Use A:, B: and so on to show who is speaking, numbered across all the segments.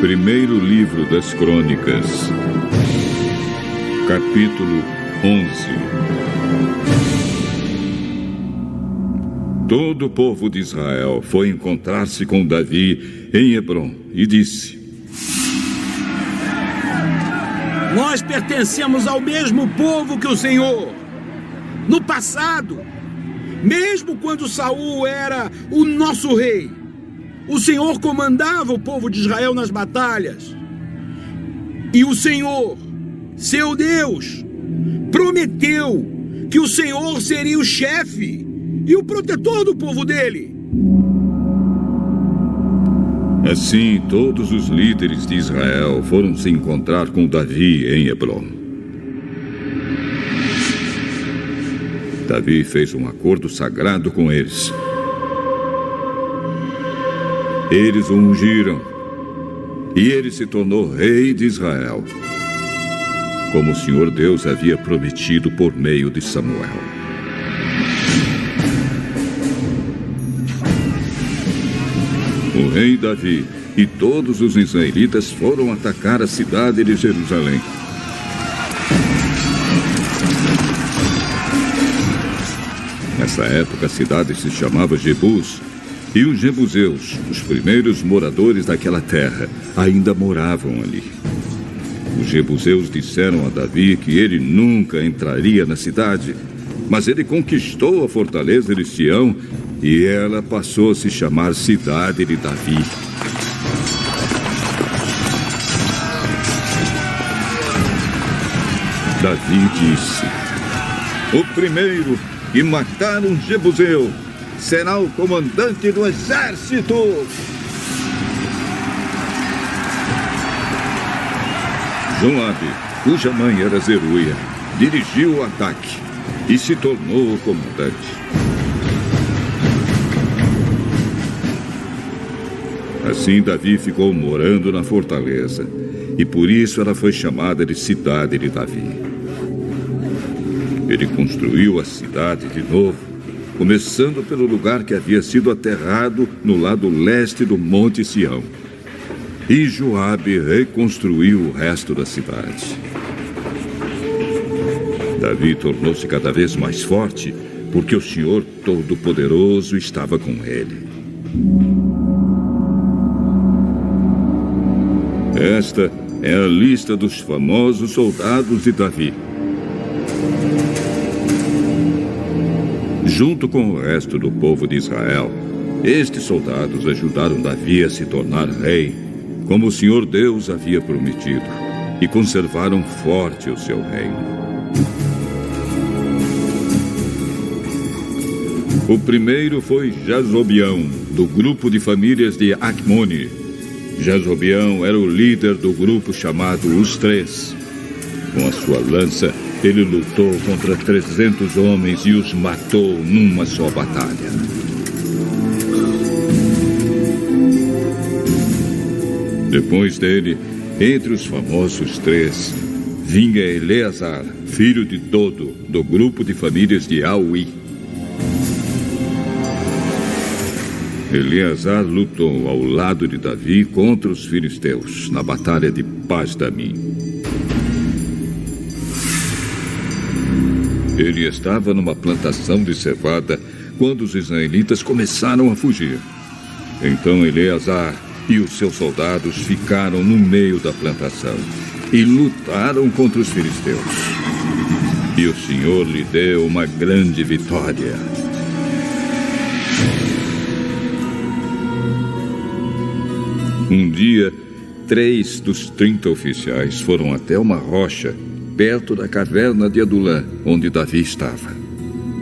A: Primeiro livro das Crônicas, capítulo 11. Todo o povo de Israel foi encontrar-se com Davi em Hebrom e disse:
B: Nós pertencemos ao mesmo povo que o Senhor. No passado, mesmo quando Saul era o nosso rei, o Senhor comandava o povo de Israel nas batalhas. E o Senhor, seu Deus, prometeu que o Senhor seria o chefe e o protetor do povo dele.
A: Assim, todos os líderes de Israel foram se encontrar com Davi em Hebrom. Davi fez um acordo sagrado com eles. Eles o ungiram, e ele se tornou rei de Israel, como o Senhor Deus havia prometido por meio de Samuel. O rei Davi e todos os israelitas foram atacar a cidade de Jerusalém. Nessa época, a cidade se chamava Jebus, e os jebuseus, os primeiros moradores daquela terra, ainda moravam ali. Os jebuseus disseram a Davi que ele nunca entraria na cidade, mas ele conquistou a fortaleza de Sião e ela passou a se chamar Cidade de Davi. Davi disse: o primeiro que matar um jebuseu será o comandante do exército. Joabe, cuja mãe era Zeruia, dirigiu o ataque e se tornou o comandante. Assim, Davi ficou morando na fortaleza, e por isso ela foi chamada de Cidade de Davi. Ele construiu a cidade de novo, começando pelo lugar que havia sido aterrado no lado leste do Monte Sião. E Joabe reconstruiu o resto da cidade. Davi tornou-se cada vez mais forte, porque o Senhor Todo-Poderoso estava com ele. Esta é a lista dos famosos soldados de Davi. Junto com o resto do povo de Israel, estes soldados ajudaram Davi a se tornar rei, como o Senhor Deus havia prometido, e conservaram forte o seu reino. O primeiro foi Jazobeão, do grupo de famílias de Acmone. Jazobeão era o líder do grupo chamado Os Três. Com a sua lança, ele lutou contra 300 homens e os matou numa só batalha. Depois dele, entre os famosos três, vinha Eleazar, filho de Dodo, do grupo de famílias de Auí. Eleazar lutou ao lado de Davi contra os filisteus, na batalha de Pas-damim. Ele estava numa plantação de cevada quando os israelitas começaram a fugir. Então Eleazar e os seus soldados ficaram no meio da plantação e lutaram contra os filisteus. E o Senhor lhe deu uma grande vitória. Um dia, 3 dos 30 oficiais foram até uma rocha perto da caverna de Adulã, onde Davi estava,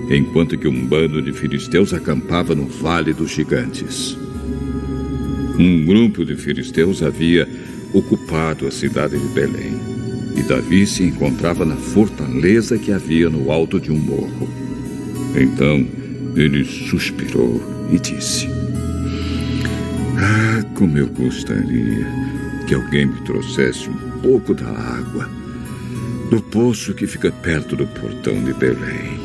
A: enquanto que um bando de filisteus acampava no Vale dos Gigantes. Um grupo de filisteus havia ocupado a cidade de Belém, e Davi se encontrava na fortaleza que havia no alto de um morro. Então ele suspirou e disse: como eu gostaria que alguém me trouxesse um pouco da água do poço que fica perto do portão de Belém.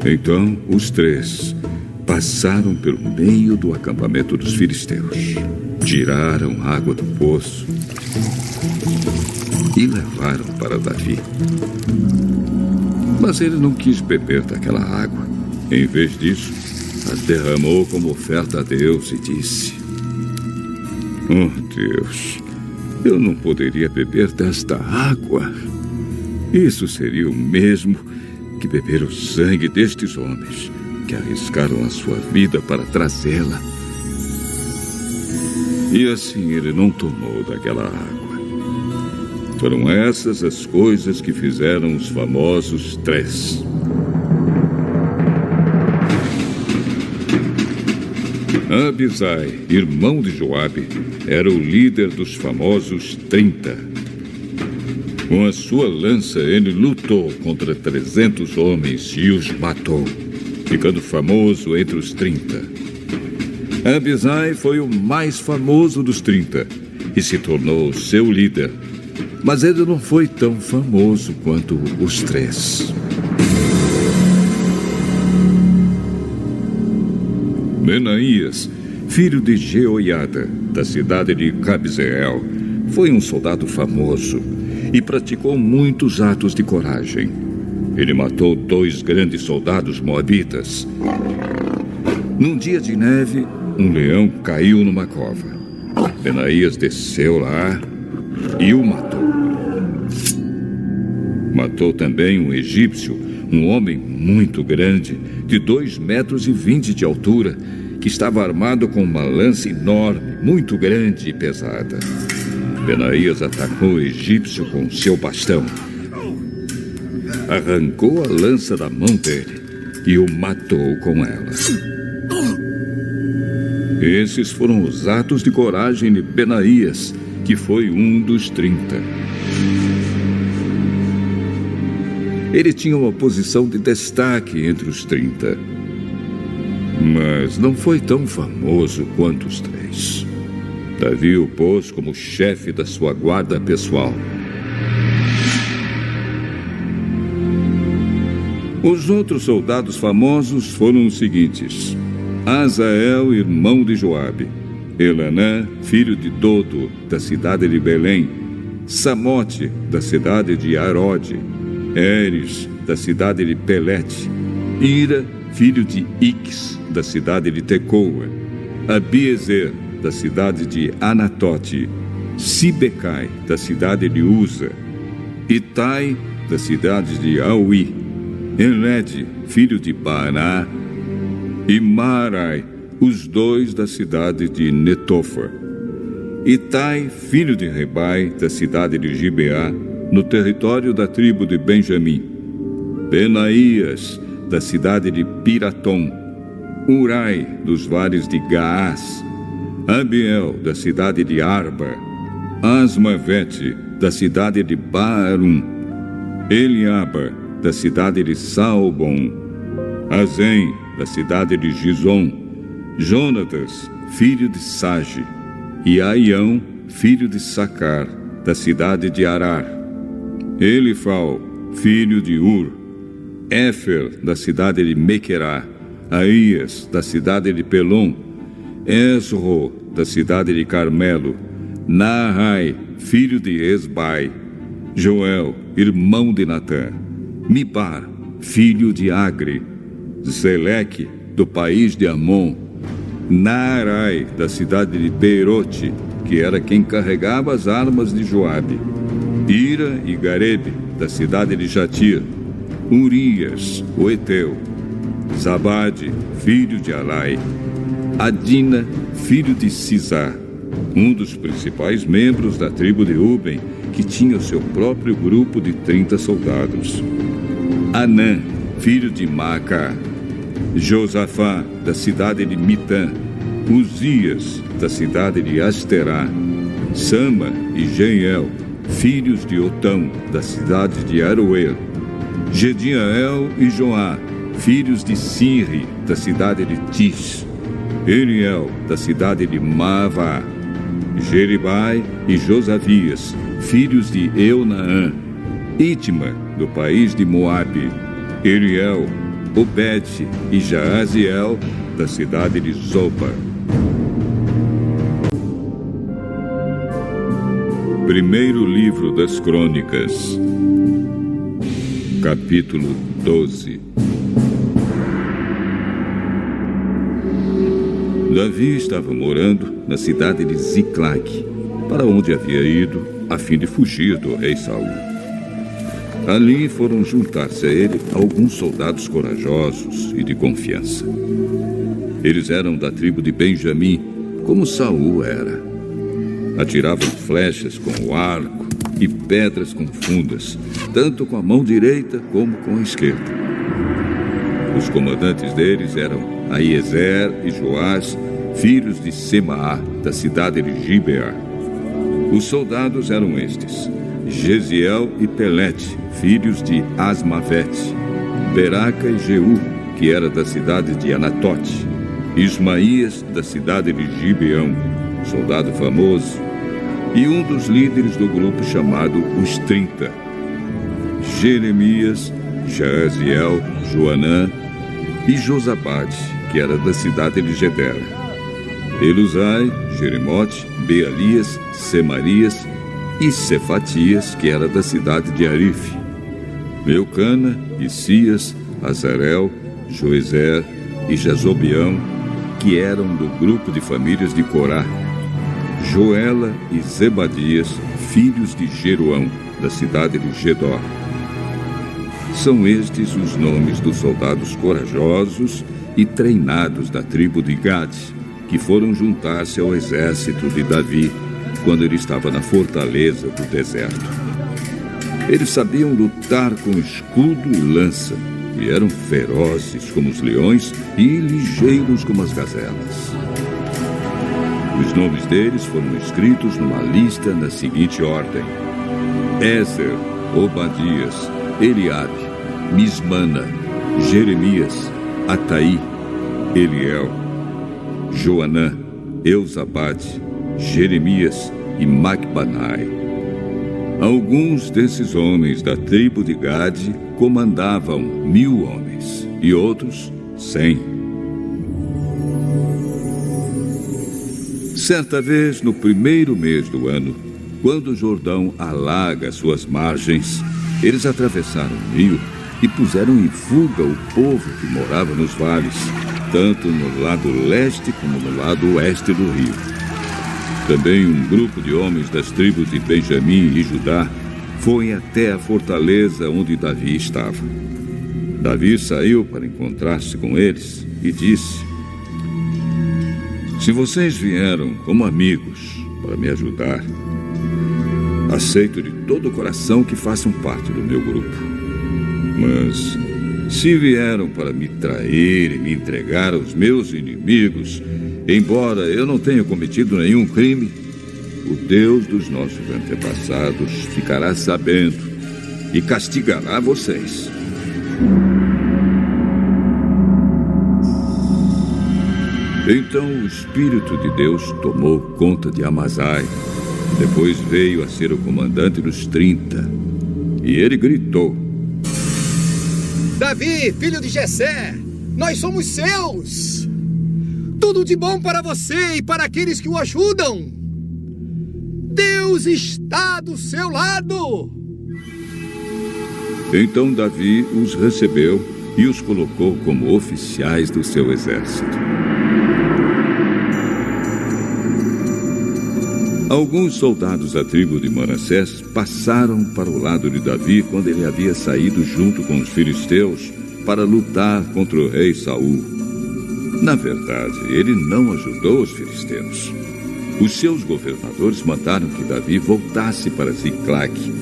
A: Então os três passaram pelo meio do acampamento dos filisteus, tiraram água do poço e levaram para Davi. Mas ele não quis beber daquela água. Em vez disso, a derramou como oferta a Deus e disse: "Oh Deus, eu não poderia beber desta água. Isso seria o mesmo que beber o sangue destes homens que arriscaram a sua vida para trazê-la." E assim ele não tomou daquela água. Foram essas as coisas que fizeram os famosos 3. Abisai, irmão de Joabe, era o líder dos famosos 30. Com a sua lança, ele lutou contra 300 homens e os matou, ficando famoso entre os 30. Abisai foi o mais famoso dos 30 e se tornou seu líder. Mas ele não foi tão famoso quanto os 3. Benaías, filho de Jeoiada, da cidade de Cabzeel, foi um soldado famoso e praticou muitos atos de coragem. Ele matou 2 grandes soldados moabitas. Num dia de neve, um leão caiu numa cova. Benaías desceu lá e o matou. Matou também um egípcio, um homem muito grande, de 2,20 metros de altura, que estava armado com uma lança enorme, muito grande e pesada. Benaías atacou o egípcio com seu bastão. Arrancou a lança da mão dele e o matou com ela. Esses foram os atos de coragem de Benaías, que foi um dos 30. Ele tinha uma posição de destaque entre os 30, mas não foi tão famoso quanto os 3. Davi o pôs como chefe da sua guarda pessoal. Os outros soldados famosos foram os seguintes: Asael, irmão de Joabe; Elanã, filho de Dodo, da cidade de Belém; Samote, da cidade de Arode; Eres, da cidade de Pelete; Ira, filho de Ix, da cidade de Tecoa; Abiezer, da cidade de Anatote; Sibecai, da cidade de Uza; Itai, da cidade de Auí; Enlede, filho de Baaná; e Maarai, os 2 da cidade de Netofa; Itai, filho de Ribai, da cidade de Gibeá, no território da tribo de Benjamim; Benaías, da cidade de Piratom; Urai, dos vales de Gaás; Abiel, da cidade de Arba; Asmavete, da cidade de Baarum; Eliaba, da cidade de Saalbom; Azem, da cidade de Gizom; Jonatas, filho de Sage; e Aião, filho de Sacar, da cidade de Arar; Elifal, filho de Ur; Éfer, da cidade de Mequerá; Aías, da cidade de Pelom; Esro, da cidade de Carmelo; Nahai, filho de Esbai; Joel, irmão de Natã; Mibar, filho de Agre; Zeleque, do país de Amon; Naarai, da cidade de Beirote, que era quem carregava as armas de Joabe; Ira e Garebe, da cidade de Jatir; Urias, o Eteu; Zabade, filho de Alai; Adina, filho de Sisá, um dos principais membros da tribo de Ruben, que tinha o seu próprio grupo de 30 soldados; Anã, filho de Maacá; Josafá, da cidade de Mitã; Uzias, da cidade de Asterá; Sama e Jeiel, filhos de Otão, da cidade de Aroer; Gediael e Joá, filhos de Sinri, da cidade de Tis; Eliel, da cidade de Maavá; Jeribai e Josavias, filhos de Eunaã; Itma, do país de Moabe; Eliel, Obed e Jaaziel, da cidade de Zoba. Primeiro livro das Crônicas, capítulo 12. Davi estava morando na cidade de Ziclague, para onde havia ido a fim de fugir do rei Saul. Ali foram juntar-se a ele alguns soldados corajosos e de confiança. Eles eram da tribo de Benjamim, como Saul era. Atiravam flechas com o arco e pedras com fundas, tanto com a mão direita como com a esquerda. Os comandantes deles eram Aiezer e Joás, filhos de Semaá, da cidade de Gibeá. Os soldados eram estes: Gesiel e Pelete, filhos de Asmavete, Beraca e Jeú, que era da cidade de Anatote, Ismaías, da cidade de Gibeão, soldado famoso, e um dos líderes do grupo chamado os 30, Jeremias, Jaaziel, Joanã e Josabade, que era da cidade de Gedera, Elusai, Jeremote, Bealias, Semarias e Cefatias, que era da cidade de Arife, Meucana, Isias, Azarel, Joezer e Jazobeão, que eram do grupo de famílias de Corá, Joela e Zebadias, filhos de Jeroão, da cidade de Gedor. São estes os nomes dos soldados corajosos e treinados da tribo de Gade, que foram juntar-se ao exército de Davi quando ele estava na fortaleza do deserto. Eles sabiam lutar com escudo e lança, e eram ferozes como os leões e ligeiros como as gazelas. Os nomes deles foram escritos numa lista na seguinte ordem: Ézer, Obadias, Eliabe, Mismana, Jeremias, Ataí, Eliel, Joanã, Eusabade, Jeremias e Macbanai. Alguns desses homens da tribo de Gade comandavam 1000 homens e outros 100. Certa vez, no primeiro mês do ano, quando o Jordão alaga suas margens, eles atravessaram o rio e puseram em fuga o povo que morava nos vales, tanto no lado leste como no lado oeste do rio. Também um grupo de homens das tribos de Benjamim e Judá foi até a fortaleza onde Davi estava. Davi saiu para encontrar-se com eles e disse: Se vocês vieram como amigos para me ajudar, aceito de todo o coração que façam parte do meu grupo. Mas se vieram para me trair e me entregar aos meus inimigos, embora eu não tenha cometido nenhum crime, o Deus dos nossos antepassados ficará sabendo e castigará vocês. Então o Espírito de Deus tomou conta de Amazai, depois veio a ser o comandante dos 30, e ele gritou:
C: Davi, filho de Jessé, nós somos seus! Tudo de bom para você e para aqueles que o ajudam! Deus está do seu lado!
A: Então Davi os recebeu e os colocou como oficiais do seu exército. Alguns soldados da tribo de Manassés passaram para o lado de Davi quando ele havia saído junto com os filisteus para lutar contra o rei Saul. Na verdade, ele não ajudou os filisteus. Os seus governadores mandaram que Davi voltasse para Ziclague,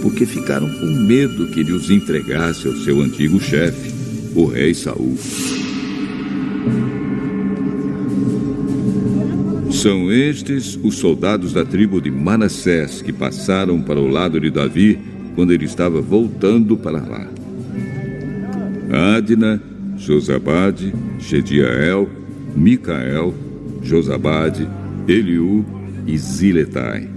A: porque ficaram com medo que ele os entregasse ao seu antigo chefe, o rei Saul. São estes os soldados da tribo de Manassés que passaram para o lado de Davi quando ele estava voltando para lá: Adna, Josabade, Gediael, Micael, Josabade, Eliú e Ziletai.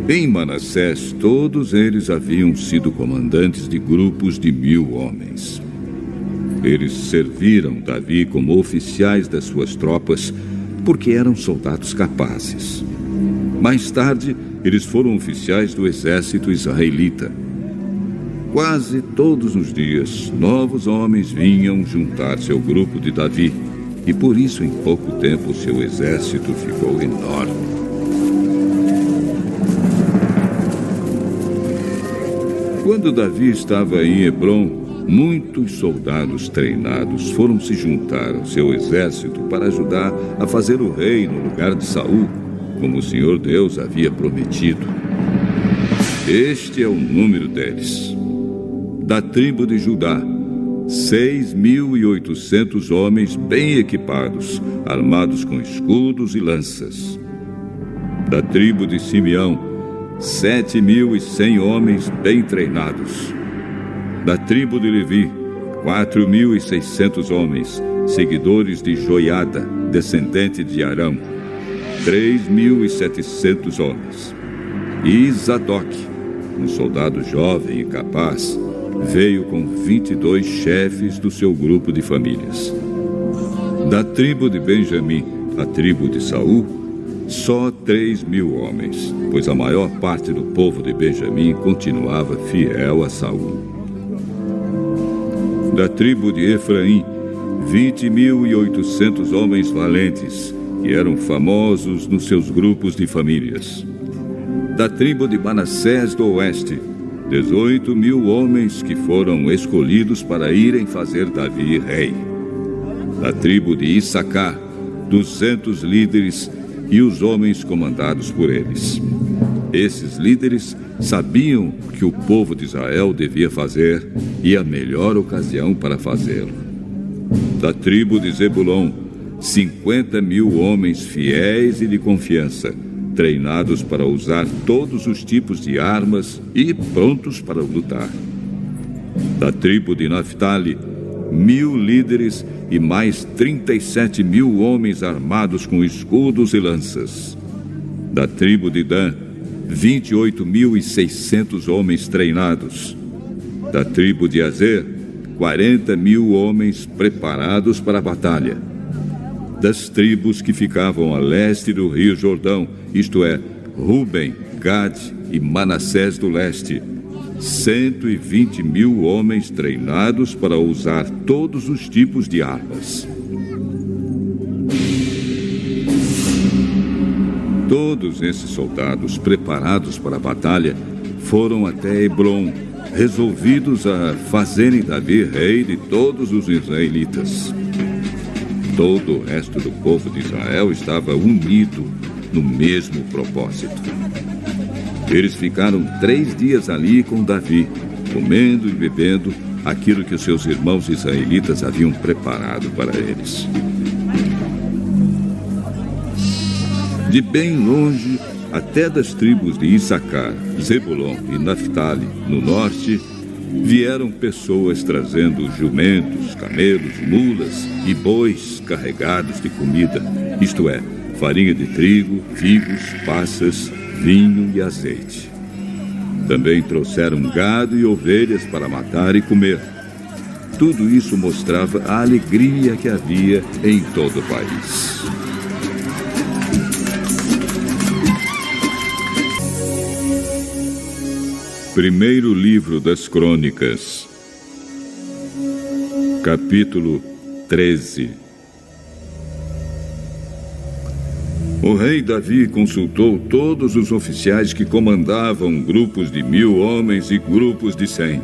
A: Em Manassés, todos eles haviam sido comandantes de grupos de 1000 homens. Eles serviram Davi como oficiais das suas tropas porque eram soldados capazes. Mais tarde, eles foram oficiais do exército israelita. Quase todos os dias, novos homens vinham juntar-se ao grupo de Davi, e por isso, em pouco tempo, seu exército ficou enorme. Quando Davi estava em Hebrom, muitos soldados treinados foram se juntar ao seu exército para ajudar a fazer o rei no lugar de Saul, como o Senhor Deus havia prometido. Este é o número deles. Da tribo de Judá, 6.800 homens bem equipados, armados com escudos e lanças. Da tribo de Simeão, 7.100 homens bem treinados. Da tribo de Levi, 4.600 homens, seguidores de Joiada, descendente de Arão, 3.700 homens. E Zadok, um soldado jovem e capaz, veio com 22 chefes do seu grupo de famílias. Da tribo de Benjamim, a tribo de Saul, só 3.000 homens, pois a maior parte do povo de Benjamim continuava fiel a Saul. Da tribo de Efraim, 20.800 homens valentes, que eram famosos nos seus grupos de famílias. Da tribo de Manassés do Oeste, 18.000 homens que foram escolhidos para irem fazer Davi rei. Da tribo de Issacar, 200 líderes e os homens comandados por eles. Esses líderes sabiam o que o povo de Israel devia fazer e a melhor ocasião para fazê-lo. Da tribo de Zebulon, 50.000 homens fiéis e de confiança, treinados para usar todos os tipos de armas e prontos para lutar. Da tribo de Naftali, 1.000 líderes e mais 37.000 homens armados com escudos e lanças. Da tribo de Dan, 28.600 homens treinados. Da tribo de Azer, 40.000 homens preparados para a batalha. Das tribos que ficavam a leste do rio Jordão, isto é, Ruben, Gade e Manassés do leste, 120.000 homens treinados para usar todos os tipos de armas. Todos esses soldados preparados para a batalha foram até Hebrom, resolvidos a fazerem Davi rei de todos os israelitas. Todo o resto do povo de Israel estava unido no mesmo propósito. Eles ficaram 3 dias ali com Davi, comendo e bebendo aquilo que os seus irmãos israelitas haviam preparado para eles. De bem longe, até das tribos de Issacar, Zebulon e Naftali, no norte, vieram pessoas trazendo jumentos, camelos, mulas e bois carregados de comida, isto é, farinha de trigo, figos, passas, vinho e azeite. Também trouxeram gado e ovelhas para matar e comer. Tudo isso mostrava a alegria que havia em todo o país. Primeiro livro das Crônicas, capítulo 13. O rei Davi consultou todos os oficiais que comandavam grupos de 1.000 homens e grupos de 100.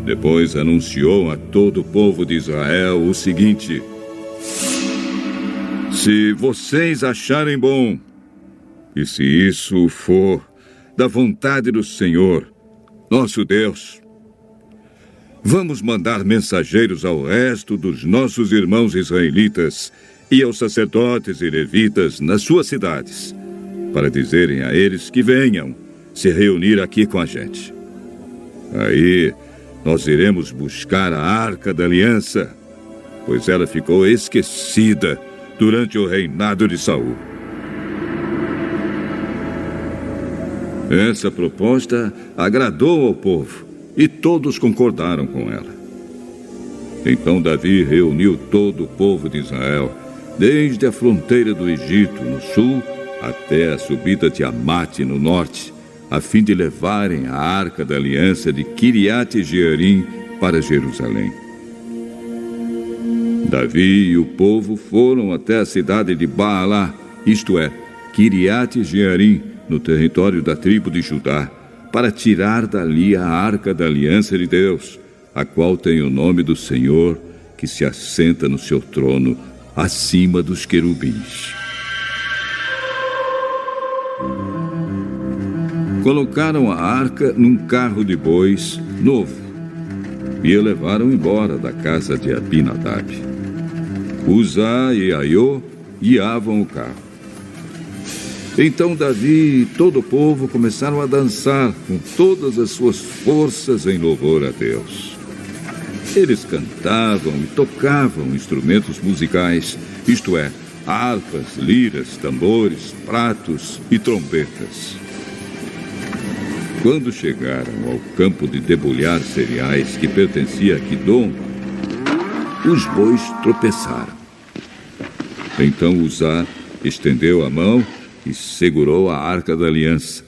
A: Depois anunciou a todo o povo de Israel o seguinte: se vocês acharem bom, e se isso for da vontade do Senhor, nosso Deus, vamos mandar mensageiros ao resto dos nossos irmãos israelitas e aos sacerdotes e levitas nas suas cidades, para dizerem a eles que venham se reunir aqui com a gente. Aí nós iremos buscar a Arca da Aliança, pois ela ficou esquecida durante o reinado de Saul. Essa proposta agradou ao povo e todos concordaram com ela. Então Davi reuniu todo o povo de Israel, desde a fronteira do Egito, no sul, até a subida de Amate, no norte, a fim de levarem a arca da aliança de Quiriate-Jearim para Jerusalém. Davi e o povo foram até a cidade de Baalá, isto é, Quiriate-Jearim, no território da tribo de Judá, para tirar dali a arca da aliança de Deus, a qual tem o nome do Senhor, que se assenta no seu trono, acima dos querubins. Colocaram a arca num carro de bois novo e a levaram embora da casa de Abinadab. Uzá e Aiô guiavam o carro. Então Davi e todo o povo começaram a dançar com todas as suas forças em louvor a Deus. Eles cantavam e tocavam instrumentos musicais, isto é, harpas, liras, tambores, pratos e trombetas. Quando chegaram ao campo de debulhar cereais que pertencia a Quidom, os bois tropeçaram. Então Uzá estendeu a mão e segurou a arca da aliança.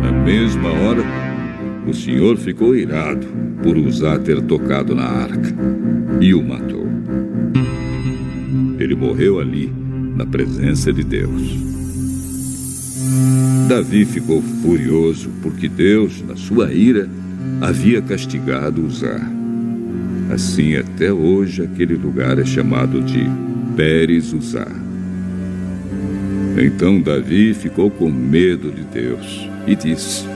A: Na mesma hora, o Senhor ficou irado por Uzá ter tocado na arca e o matou. Ele morreu ali, na presença de Deus. Davi ficou furioso porque Deus, na sua ira, havia castigado Uzá. Assim, até hoje, aquele lugar é chamado de Pérez-Uzá. Então Davi ficou com medo de Deus e disse: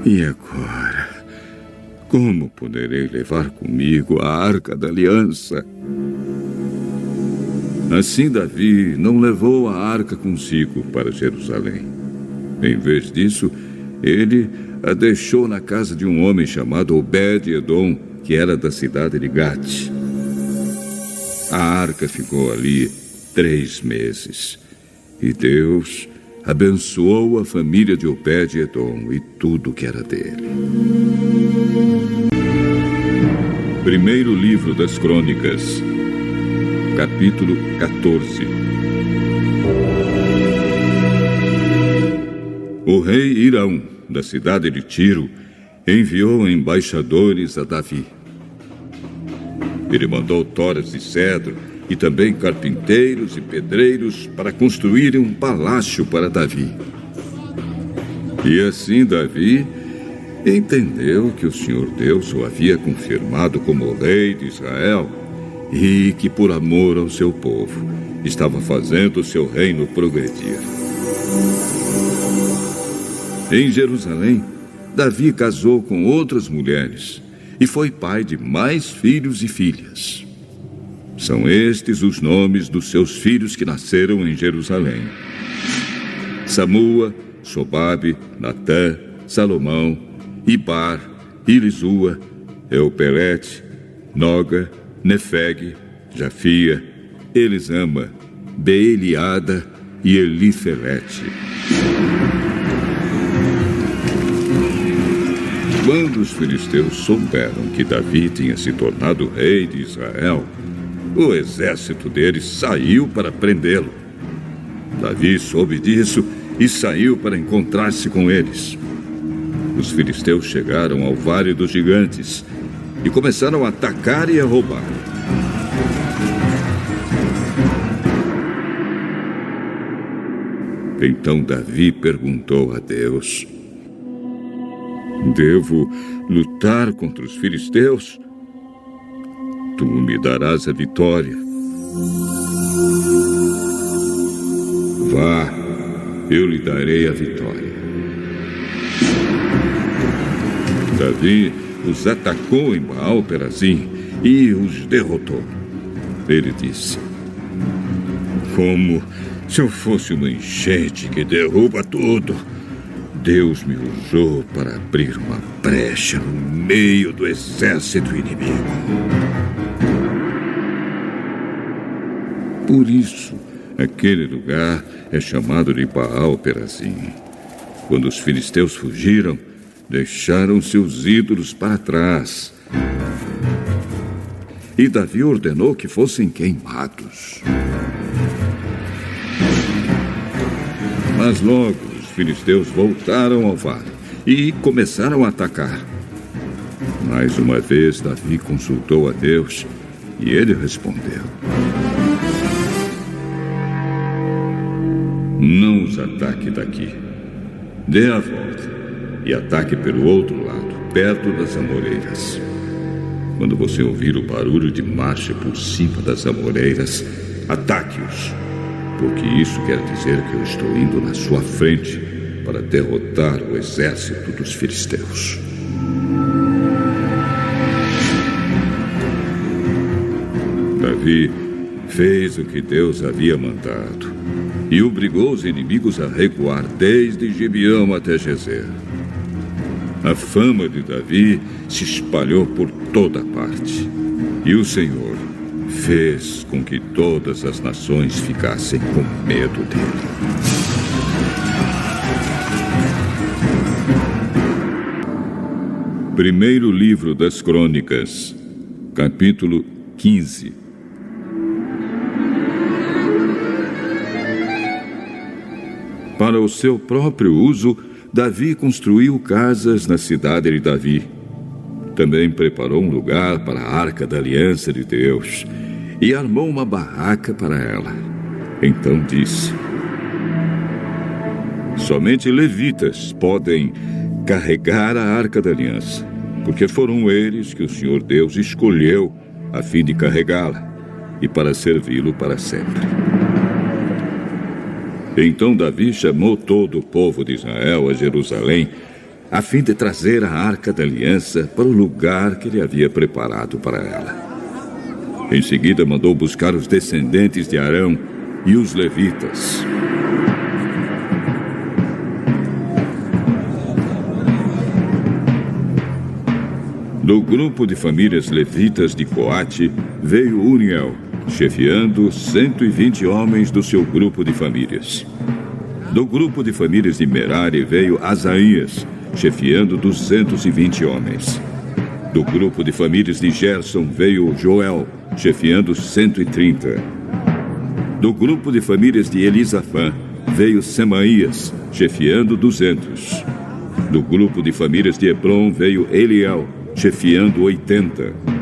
A: e agora? Como poderei levar comigo a arca da aliança? Assim Davi não levou a arca consigo para Jerusalém. Em vez disso, ele a deixou na casa de um homem chamado Obed-Edom, que era da cidade de Gate. A arca ficou ali 3 meses. E Deus abençoou a família de Obed-Edom e tudo que era dele. Primeiro livro das Crônicas, capítulo 14. O rei Irão, da cidade de Tiro, enviou embaixadores a Davi. Ele mandou toras de cedro e também carpinteiros e pedreiros para construírem um palácio para Davi. E assim Davi entendeu que o Senhor Deus o havia confirmado como rei de Israel e que, por amor ao seu povo, estava fazendo o seu reino progredir. Em Jerusalém, Davi casou com outras mulheres e foi pai de mais filhos e filhas. São estes os nomes dos seus filhos que nasceram em Jerusalém: Samua, Sobabe, Natã, Salomão, Ibar, Elisua, Eupelete, Noga, Nefeg, Jafia, Elisama, Beeliada e Elifelete. Quando os filisteus souberam que Davi tinha se tornado rei de Israel, o exército deles saiu para prendê-lo. Davi soube disso e saiu para encontrar-se com eles. Os filisteus chegaram ao Vale dos Gigantes e começaram a atacar e a roubar. Então Davi perguntou a Deus: devo lutar contra os filisteus? Tu me darás a vitória. Vá, eu lhe darei a vitória. Davi os atacou em Baal-Perazim e os derrotou. Ele disse: como se eu fosse uma enchente que derruba tudo, Deus me usou para abrir uma brecha no meio do exército inimigo. Por isso, aquele lugar é chamado de Baal-Perazim. Quando os filisteus fugiram, deixaram seus ídolos para trás. E Davi ordenou que fossem queimados. Mas logo os filisteus voltaram ao vale e começaram a atacar. Mais uma vez Davi consultou a Deus e ele respondeu: não os ataque daqui. Dê a volta e ataque pelo outro lado, perto das amoreiras. Quando você ouvir o barulho de marcha por cima das amoreiras, ataque-os, porque isso quer dizer que eu estou indo na sua frente para derrotar o exército dos filisteus. Davi fez o que Deus havia mandado e obrigou os inimigos a recuar desde Gibeão até Gezer. A fama de Davi se espalhou por toda parte, e o Senhor fez com que todas as nações ficassem com medo dele. Primeiro livro das Crônicas, capítulo 15. Para o seu próprio uso, Davi construiu casas na cidade de Davi. Também preparou um lugar para a Arca da Aliança de Deus e armou uma barraca para ela. Então disse: somente levitas podem carregar a Arca da Aliança, porque foram eles que o Senhor Deus escolheu a fim de carregá-la e para servi-lo para sempre. Então Davi chamou todo o povo de Israel a Jerusalém, a fim de trazer a Arca da Aliança para o lugar que ele havia preparado para ela. Em seguida mandou buscar os descendentes de Arão e os levitas. Do grupo de famílias levitas de Coate veio Uriel, chefiando 120 homens do seu grupo de famílias. Do grupo de famílias de Merari veio Asaías, chefiando 220 homens. Do grupo de famílias de Gerson veio Joel, chefiando 130. Do grupo de famílias de Elisafã veio Semaías, chefiando 200. Do grupo de famílias de Hebron veio Eliel, chefiando 80.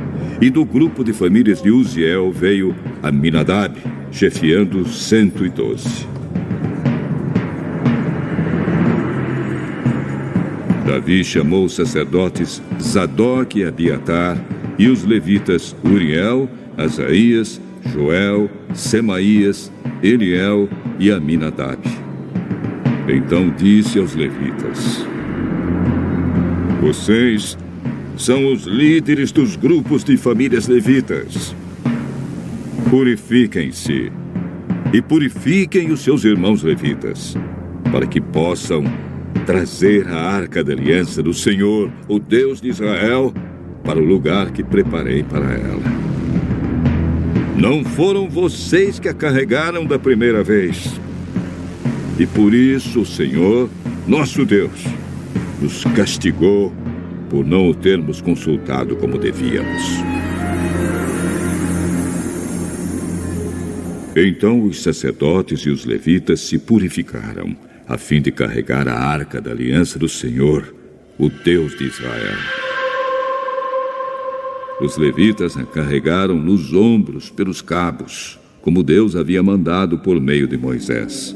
A: E do grupo de famílias de Uziel veio Aminadab, chefiando 112. Davi chamou os sacerdotes Zadok e Abiatar e os levitas Uriel, Asaías, Joel, Semaías, Eliel e Aminadab. Então disse aos levitas: vocês são os líderes dos grupos de famílias levitas. Purifiquem-se e purifiquem os seus irmãos levitas, para que possam trazer a Arca da Aliança do Senhor, o Deus de Israel, para o lugar que preparei para ela. Não foram vocês que a carregaram da primeira vez. E por isso o Senhor, nosso Deus, nos castigou por não o termos consultado como devíamos. Então os sacerdotes e os levitas se purificaram, a fim de carregar a Arca da Aliança do Senhor, o Deus de Israel. Os levitas a carregaram nos ombros pelos cabos, como Deus havia mandado por meio de Moisés.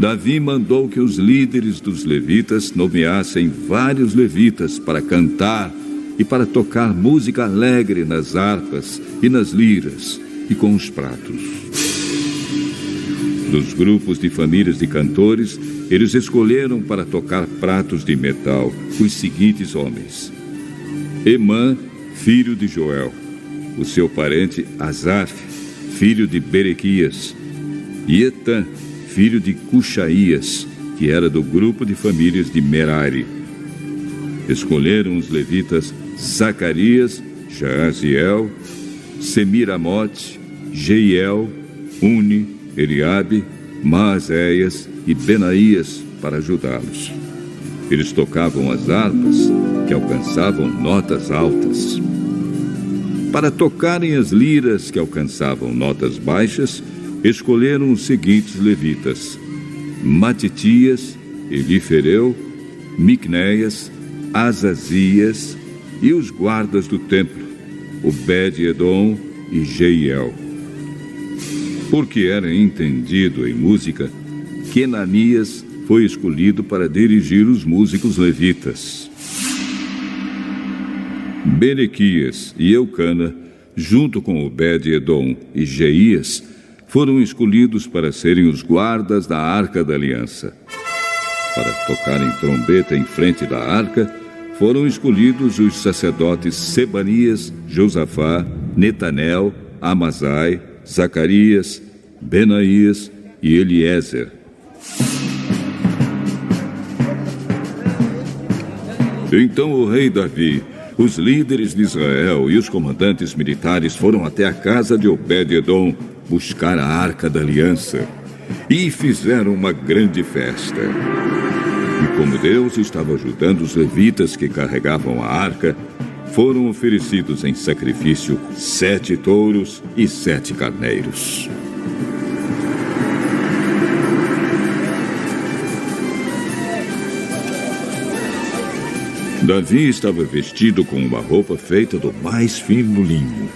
A: Davi mandou que os líderes dos levitas nomeassem vários levitas para cantar e para tocar música alegre nas harpas e nas liras e com os pratos. Dos grupos de famílias de cantores, eles escolheram para tocar pratos de metal os seguintes homens: Emã, filho de Joel, o seu parente Asaf, filho de Berequias, e Etã, filho de Cuxaías, que era do grupo de famílias de Merari. Escolheram os levitas Zacarias, Jaaziel, Semiramote, Jeiel, Eliabe, Maazéias e Benaías para ajudá-los. Eles tocavam as harpas, que alcançavam notas altas. Para tocarem as liras, que alcançavam notas baixas, escolheram os seguintes levitas: Matitias, Elifereu, Miqunéias, Azazias e os guardas do templo, Obed-edom e Jeiel. Porque era entendido em música, Quenanias foi escolhido para dirigir os músicos levitas. Berequias e Eucana, junto com Obed-edom e Jeías, foram escolhidos para serem os guardas da Arca da Aliança. Para tocarem trombeta em frente da arca, foram escolhidos os sacerdotes Sebanias, Josafá, Netanel, Amazai, Zacarias, Benaías e Eliezer. Então o rei Davi, os líderes de Israel e os comandantes militares foram até a casa de Obed-edom buscar a Arca da Aliança e fizeram uma grande festa. E como Deus estava ajudando os levitas que carregavam a arca, foram oferecidos em sacrifício 7 touros e 7 carneiros. Davi estava vestido com uma roupa feita do mais fino linho.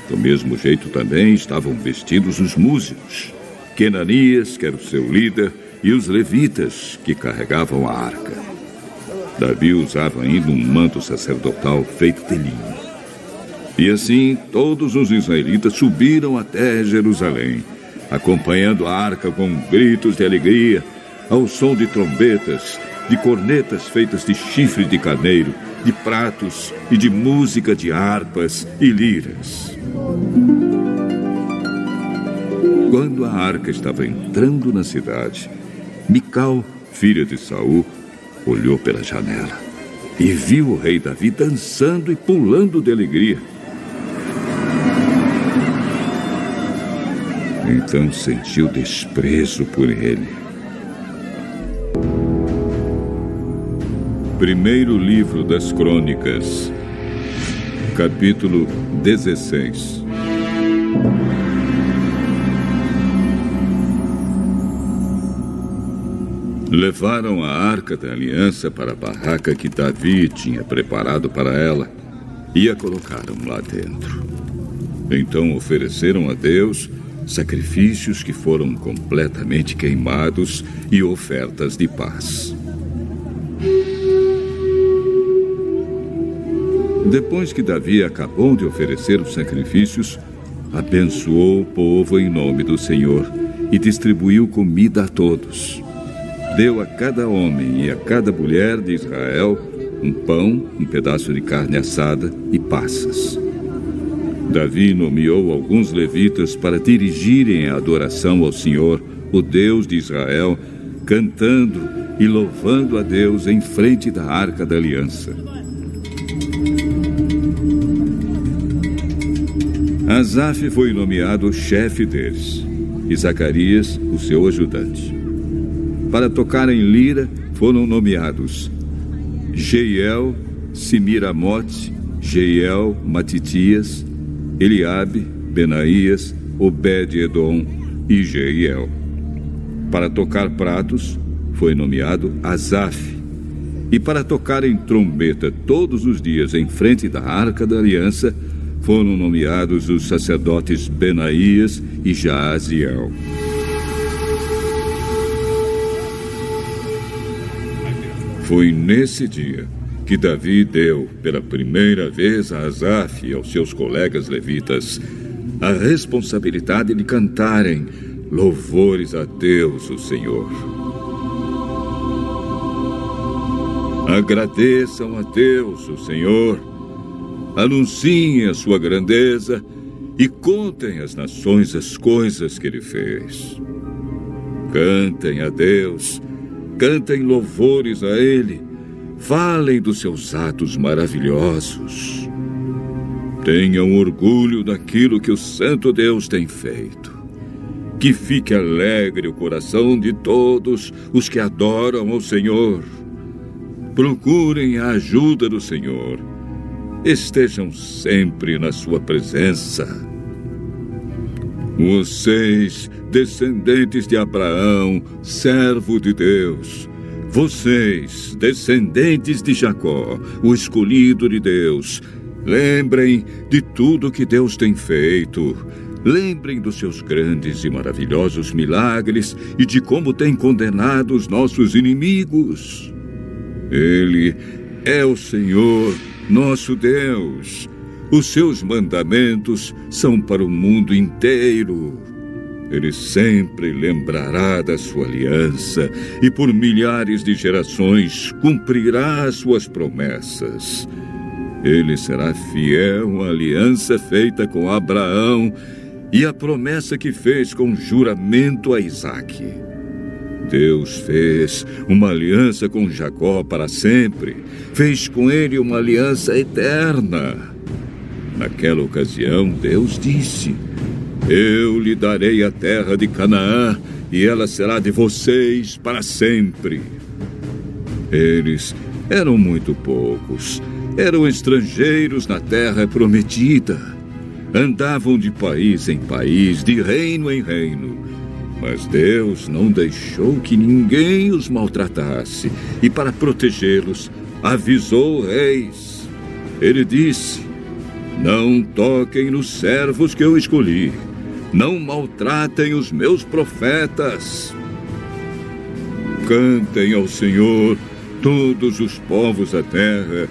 A: Do mesmo jeito também estavam vestidos os músicos, Quenanias, que era o seu líder, e os levitas, que carregavam a arca. Davi usava ainda um manto sacerdotal feito de linho. E assim, todos os israelitas subiram até Jerusalém, acompanhando a arca com gritos de alegria, ao som de trombetas, de cornetas feitas de chifre de carneiro, de pratos e de música de harpas e liras. Quando a arca estava entrando na cidade, Mical, filha de Saul, olhou pela janela e viu o rei Davi dançando e pulando de alegria. Então sentiu desprezo por ele. Primeiro livro das Crônicas, capítulo 16. Levaram a Arca da Aliança para a barraca que Davi tinha preparado para ela e a colocaram lá dentro. Então ofereceram a Deus sacrifícios que foram completamente queimados e ofertas de paz. Depois que Davi acabou de oferecer os sacrifícios, abençoou o povo em nome do Senhor e distribuiu comida a todos. Deu a cada homem e a cada mulher de Israel um pão, um pedaço de carne assada e passas. Davi nomeou alguns levitas para dirigirem a adoração ao Senhor, o Deus de Israel, cantando e louvando a Deus em frente da Arca da Aliança. Asaf foi nomeado chefe deles, e Zacarias, o seu ajudante. Para tocarem lira, foram nomeados Jeiel, Simiramote, Jeiel, Matitias, Eliabe, Benaías, Obed-edom e Jeiel. Para tocar pratos, foi nomeado Asaf. E para tocarem trombeta todos os dias em frente da Arca da Aliança, foram nomeados os sacerdotes Benaías e Jaaziel. Foi nesse dia que Davi deu pela primeira vez a Asaf e aos seus colegas levitas a responsabilidade de cantarem louvores a Deus, o Senhor. Agradeçam a Deus, o Senhor, anunciem a sua grandeza e contem às nações as coisas que Ele fez. Cantem a Deus, cantem louvores a Ele, falem dos seus atos maravilhosos. Tenham orgulho daquilo que o Santo Deus tem feito. Que fique alegre o coração de todos os que adoram ao Senhor. procurem a ajuda do Senhor. Estejam sempre na sua presença. Vocês, descendentes de Abraão, servo de Deus, vocês, descendentes de Jacó, o escolhido de Deus, lembrem de tudo que Deus tem feito. Lembrem dos seus grandes e maravilhosos milagres e de como tem condenado os nossos inimigos. Ele é o Senhor, nosso Deus. Os seus mandamentos são para o mundo inteiro. Ele sempre lembrará da sua aliança e por milhares de gerações cumprirá as suas promessas. Ele será fiel à aliança feita com Abraão e à promessa que fez com juramento a Isaque. Deus fez uma aliança com Jacó para sempre. Fez com ele uma aliança eterna. Naquela ocasião, Deus disse: eu lhe darei a terra de Canaã e ela será de vocês para sempre. Eles eram muito poucos. Eram estrangeiros na terra prometida. Andavam de país em país, de reino em reino. Mas Deus não deixou que ninguém os maltratasse. E para protegê-los, avisou reis. Ele disse: não toquem nos servos que eu escolhi. Não maltratem os meus profetas. Cantem ao Senhor todos os povos da terra.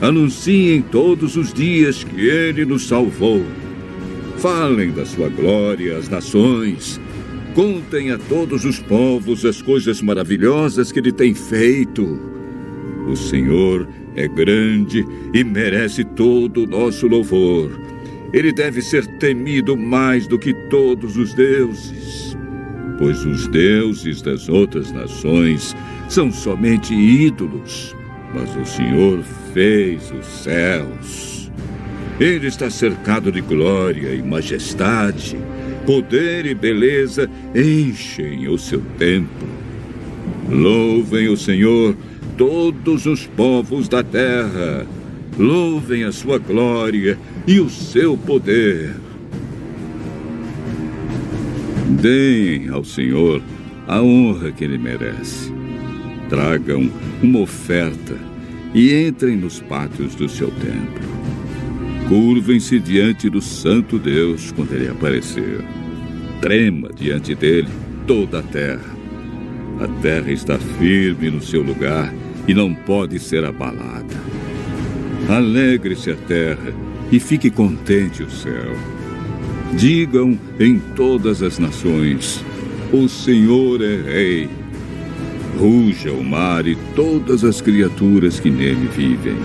A: Anunciem todos os dias que Ele nos salvou. Falem da sua glória às nações. Contem a todos os povos as coisas maravilhosas que Ele tem feito. O Senhor é grande e merece todo o nosso louvor. Ele deve ser temido mais do que todos os deuses, pois os deuses das outras nações são somente ídolos, mas o Senhor fez os céus. Ele está cercado de glória e majestade. Poder e beleza enchem o seu templo. Louvem o Senhor todos os povos da terra. Louvem a sua glória e o seu poder. Deem ao Senhor a honra que Ele merece. Tragam uma oferta e entrem nos pátios do seu templo. Curvem-se diante do Santo Deus quando Ele aparecer. Trema diante dele toda a terra. A terra está firme no seu lugar e não pode ser abalada. Alegre-se a terra e fique contente o céu. Digam em todas as nações: o Senhor é Rei. Ruja o mar e todas as criaturas que nele vivem.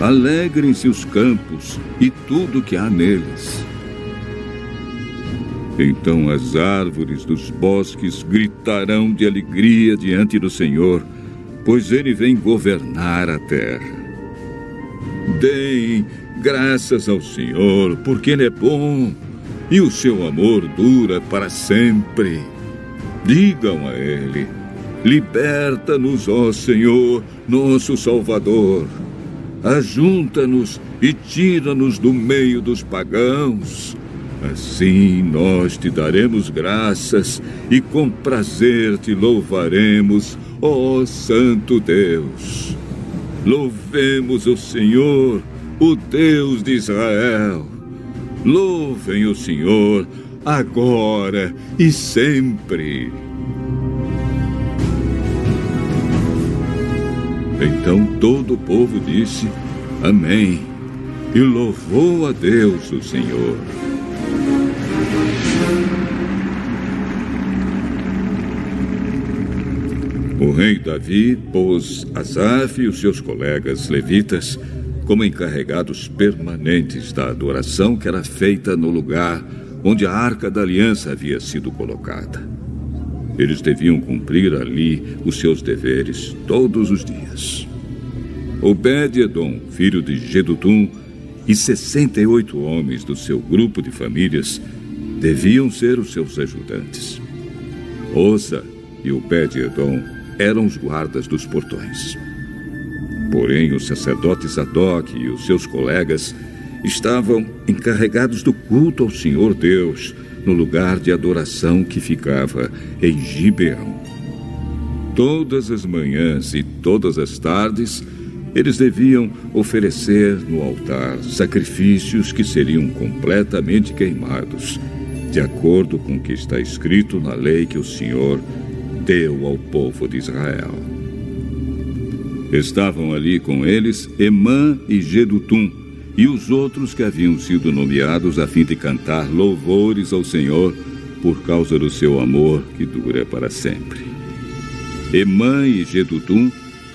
A: Alegrem-se os campos e tudo que há neles. Então as árvores dos bosques gritarão de alegria diante do Senhor, pois Ele vem governar a terra. Deem graças ao Senhor, porque Ele é bom e o seu amor dura para sempre. Digam a Ele: liberta-nos, ó Senhor, nosso Salvador. Ajunta-nos e tira-nos do meio dos pagãos. Assim nós te daremos graças e com prazer te louvaremos, ó Santo Deus. Louvemos o Senhor, o Deus de Israel. Louvem o Senhor agora e sempre. Então todo o povo disse: amém, e louvou a Deus o Senhor. O rei Davi pôs Asaf e os seus colegas levitas como encarregados permanentes da adoração que era feita no lugar onde a Arca da Aliança havia sido colocada. Eles deviam cumprir ali os seus deveres todos os dias. Obed-edom, filho de Jedutum, e 68 homens do seu grupo de famílias deviam ser os seus ajudantes. Osa e Obed-edom eram os guardas dos portões. Porém, o sacerdote Zadok e os seus colegas estavam encarregados do culto ao Senhor Deus, no lugar de adoração que ficava em Gibeão. Todas as manhãs e todas as tardes, eles deviam oferecer no altar sacrifícios que seriam completamente queimados, de acordo com o que está escrito na lei que o Senhor deu ao povo de Israel. Estavam ali com eles Emã e Jedutum, e os outros que haviam sido nomeados a fim de cantar louvores ao Senhor por causa do seu amor que dura para sempre. Emã e Jedutum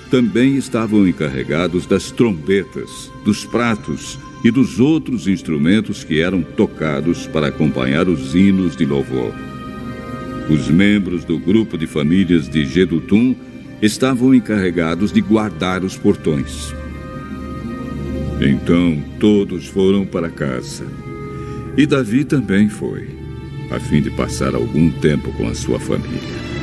A: também estavam encarregados das trombetas, dos pratos e dos outros instrumentos que eram tocados para acompanhar os hinos de louvor. Os membros do grupo de famílias de Jedutum estavam encarregados de guardar os portões. Então todos foram para casa. E Davi também foi, a fim de passar algum tempo com a sua família.